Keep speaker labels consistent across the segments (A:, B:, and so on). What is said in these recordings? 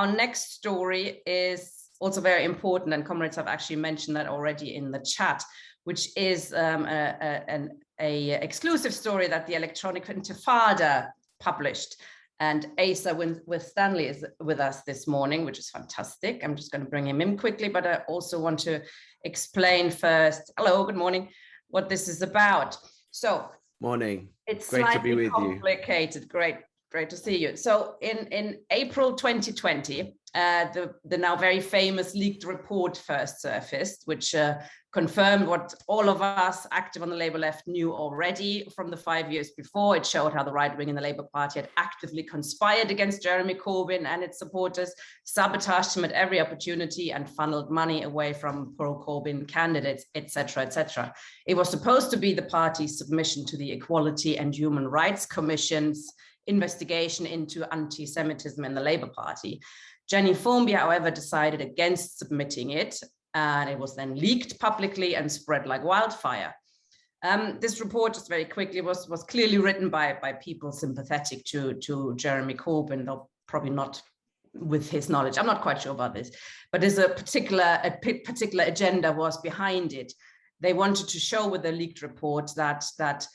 A: Our next story is also very important, and comrades have actually mentioned that already in the chat, which is an exclusive story that the Electronic Intifada published. And Asa Winstanley is with us this morning, which is fantastic. I'm just going to bring him in quickly, but I also want to explain first, hello, good morning, what this is about. So,
B: morning.
A: It's
B: great to be with
A: complicated. You. Great to see you. So in April 2020, the now very famous leaked report first surfaced, which confirmed what all of us active on the Labour left knew already from the 5 years before. It showed how the right wing in the Labour Party had actively conspired against Jeremy Corbyn and its supporters, sabotaged him at every opportunity, and funneled money away from pro-Corbyn candidates, etc., etc. It was supposed to be the party's submission to the Equality and Human Rights Commission's investigation into anti-Semitism in the Labour Party. Jenny Formby, however, decided against submitting it, and it was then leaked publicly and spread like wildfire. This report, just very quickly, was clearly written by people sympathetic to Jeremy Corbyn, though probably not with his knowledge. I'm not quite sure about this, but there's a particular agenda was behind it. They wanted to show with the leaked report that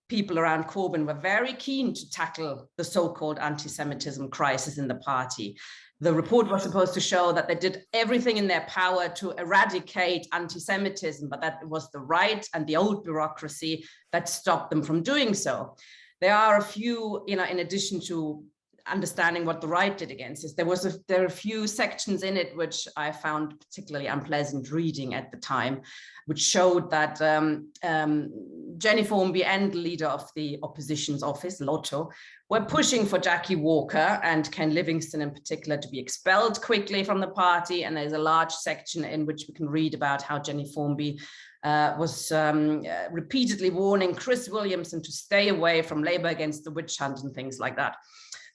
A: people around Corbyn were very keen to tackle the so-called anti-Semitism crisis in the party. The report was supposed to show that they did everything in their power to eradicate anti-Semitism, but that it was the right and the old bureaucracy that stopped them from doing so. There are a few, in addition to understanding what the right did against this, there are a few sections in it which I found particularly unpleasant reading at the time, which showed that Jenny Formby and the leader of the opposition's office, Lotto, were pushing for Jackie Walker and Ken Livingstone in particular to be expelled quickly from the party. And there's a large section in which we can read about how Jenny Formby was repeatedly warning Chris Williamson to stay away from Labour against the witch hunt and things like that.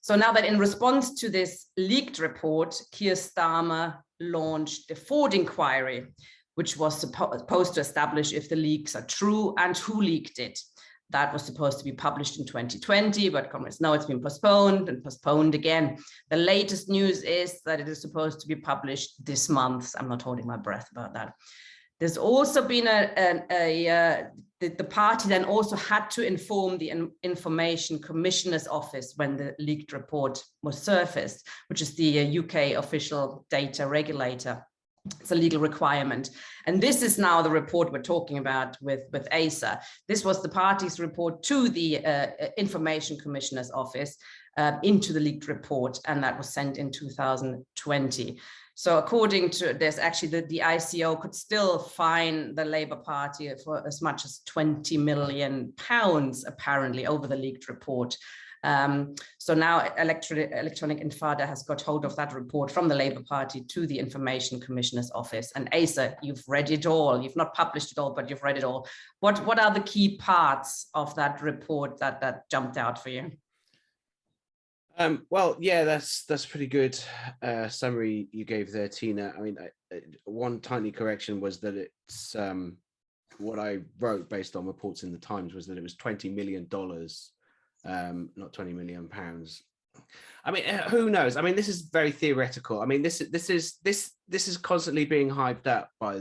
A: So now that in response to this leaked report, Keir Starmer launched the Ford inquiry, which was supposed to establish if the leaks are true and who leaked it. That was supposed to be published in 2020, but comrades know it's been postponed and postponed again. The latest news is that it is supposed to be published this month. I'm not holding my breath about that. There's also been the party then also had to inform the Information Commissioner's Office when the leaked report was surfaced, which is the UK official data regulator. It's a legal requirement. And this is now the report we're talking about with Asa. This was the party's report to the Information Commissioner's Office into the leaked report, and that was sent in 2020. So according to this, actually the ICO could still fine the Labour Party for as much as £20 million, apparently, over the leaked report. So now Electronic Intifada has got hold of that report from the Labour Party to the Information Commissioner's Office. And Asa, you've read it all. You've not published it all, but you've read it all. What are the key parts of that report that jumped out for you?
B: Well, yeah, that's pretty good summary you gave there, Tina. I mean, one tiny correction was that it's what I wrote based on reports in the Times was that it was $20 million, not 20 million pounds. I mean, who knows? I mean, this is very theoretical. I mean, this is constantly being hyped up by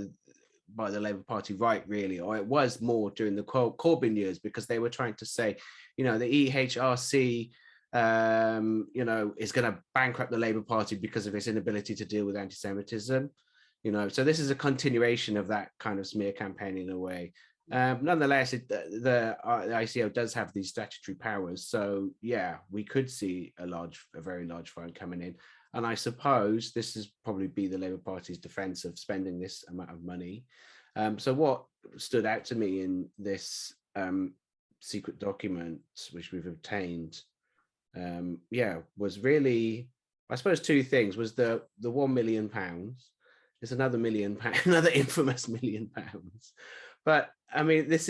B: the Labour Party right, really, or it was more during the Corbyn years, because they were trying to say, the EHRC is going to bankrupt the Labour Party because of its inability to deal with anti-Semitism. So this is a continuation of that kind of smear campaign in a way. Nonetheless, the ICO does have these statutory powers. So yeah, we could see a very large fine coming in. And I suppose this is probably be the Labour Party's defence of spending this amount of money. So what stood out to me in this secret document, which we've obtained, was really, I suppose, two things. Was the £1 million. There's another another infamous £1 million. But I mean, this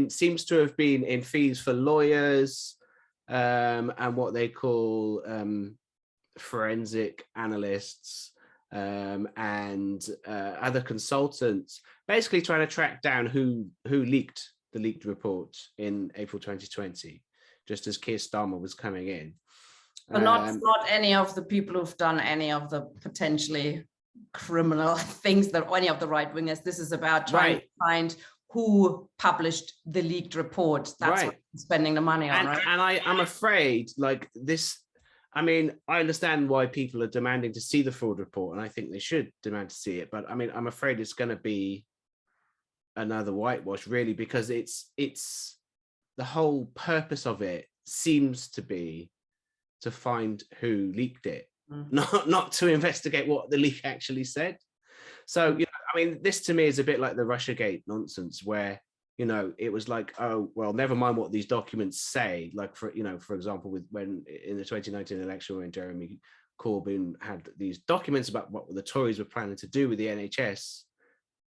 B: seems to have been in fees for lawyers and what they call forensic analysts and other consultants, basically trying to track down who leaked the leaked report in April 2020, just as Keir Starmer was coming in.
A: So not any of the people who've done any of the potentially criminal things that any of the right wingers. This is about trying to find who published the leaked report. That's what I'm spending the money on, right?
B: And I'm afraid, like this, I mean, I understand why people are demanding to see the fraud report, and I think they should demand to see it. But I mean, I'm afraid it's going to be another whitewash, really, because it's the whole purpose of it seems to be to find who leaked it, not to investigate what the leak actually said. So, you know, I mean, this to me is a bit like the Russiagate nonsense, where, you know, it was like, oh, well, never mind what these documents say. Like, for, you know, for example, with when in the 2019 election, when Jeremy Corbyn had these documents about what the Tories were planning to do with the NHS,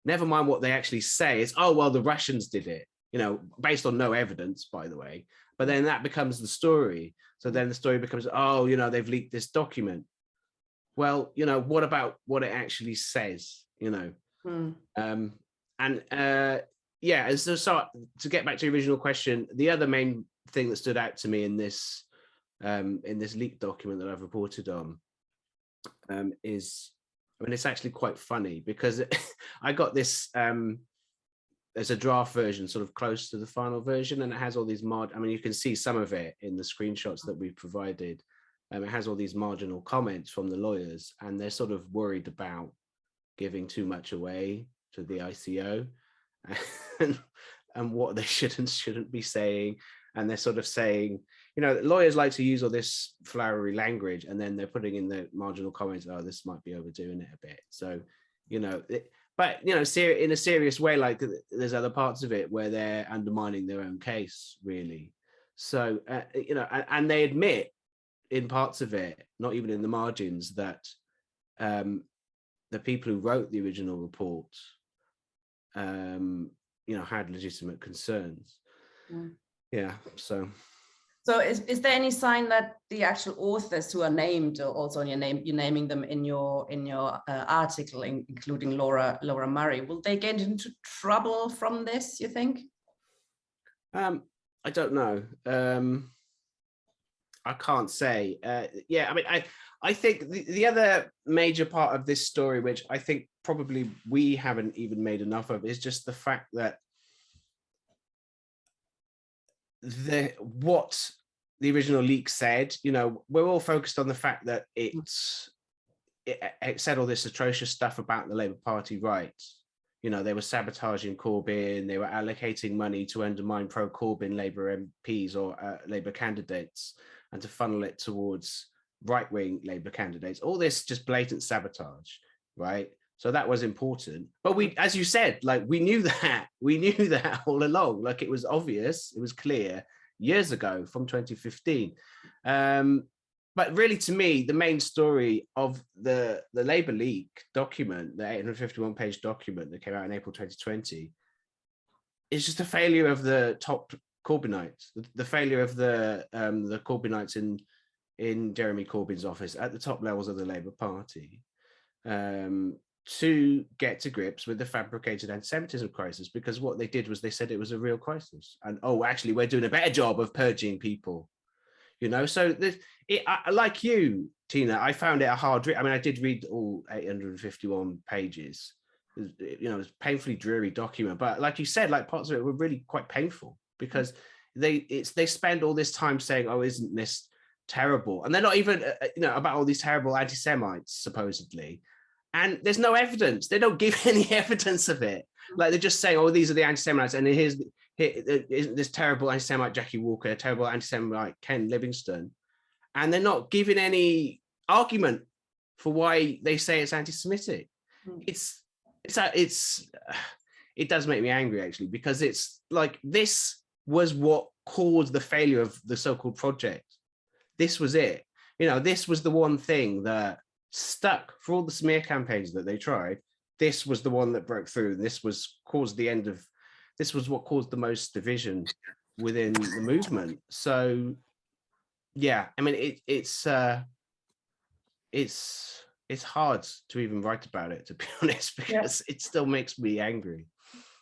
B: never mind what they actually say. It's, oh, well, the Russians did it, you know, based on no evidence, by the way. But then that becomes the story. So then the story becomes, oh, you know, they've leaked this document. Well, you know, what about what it actually says, you know? Yeah, so to get back to the original question, the other main thing that stood out to me in this leaked document that I've reported on is, I mean, it's actually quite funny because I got this, there's a draft version sort of close to the final version, and it has all these I mean, you can see some of it in the screenshots that we've provided. It has all these marginal comments from the lawyers, and they're sort of worried about giving too much away to the ICO and what they shouldn't be saying. And they're sort of saying, you know, lawyers like to use all this flowery language, and then they're putting in the marginal comments, oh, this might be overdoing it a bit. So, you know, but, you know, in a serious way, like there's other parts of it where they're undermining their own case, really. So, you know, and they admit in parts of it, not even in the margins, that the people who wrote the original report, you know, had legitimate concerns. Yeah. So
A: is there any sign that the actual authors who are named, also you're naming them in your article, including Laura Murray, will they get into trouble from this, you think?
B: I don't know. I can't say. Yeah, I mean, I think the other major part of this story, which I think probably we haven't even made enough of, is just the fact that what the original leak said, you know, we're all focused on the fact that it said all this atrocious stuff about the Labour Party, right? You know, they were sabotaging Corbyn, they were allocating money to undermine pro-Corbyn Labour MPs or Labour candidates, and to funnel it towards right-wing Labour candidates. All this just blatant sabotage, right? So that was important. But we, as you said, like we knew that all along. Like it was obvious, it was clear years ago from 2015. But really, to me, the main story of the Labour leak document, the 851-page document that came out in April 2020, is just a failure of the top Corbynites, the failure of the Corbynites in Jeremy Corbyn's office at the top levels of the Labour Party, to get to grips with the fabricated anti-Semitism crisis, because what they did was they said it was a real crisis, and oh, actually, we're doing a better job of purging people. You know, so like you, Tina, I found it a hard read. I mean, I did read all 851 pages. You know, it was a painfully dreary document, but like you said, like parts of it were really quite painful because they spend all this time saying, "Oh, isn't this terrible?" And they're not even, you know, about all these terrible anti-Semites supposedly, and there's no evidence. They don't give any evidence of it. Like they're just saying, "Oh, these are the anti-Semites," and here's this terrible anti-Semite Jackie Walker, a terrible anti-Semite Ken Livingstone, and they're not giving any argument for why they say it's anti-Semitic. It does make me angry, actually, because it's like this was what caused the failure of the so-called project. This was it. You know, this was the one thing that stuck for all the smear campaigns that they tried. This was the one that broke through. This was what caused the most division within the movement. So, yeah, I mean, it's hard to even write about it, to be honest, because it still makes me angry.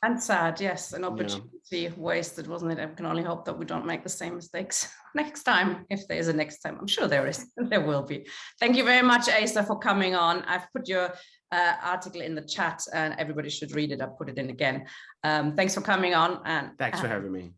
A: And sad, yes, an opportunity wasted, wasn't it? I can only hope that we don't make the same mistakes next time, if there is a next time. I'm sure there is, there will be. Thank you very much, Asa, for coming on. I've put your article in the chat and everybody should read it. I'll put it in again. Thanks for coming on. And
B: thanks for having me.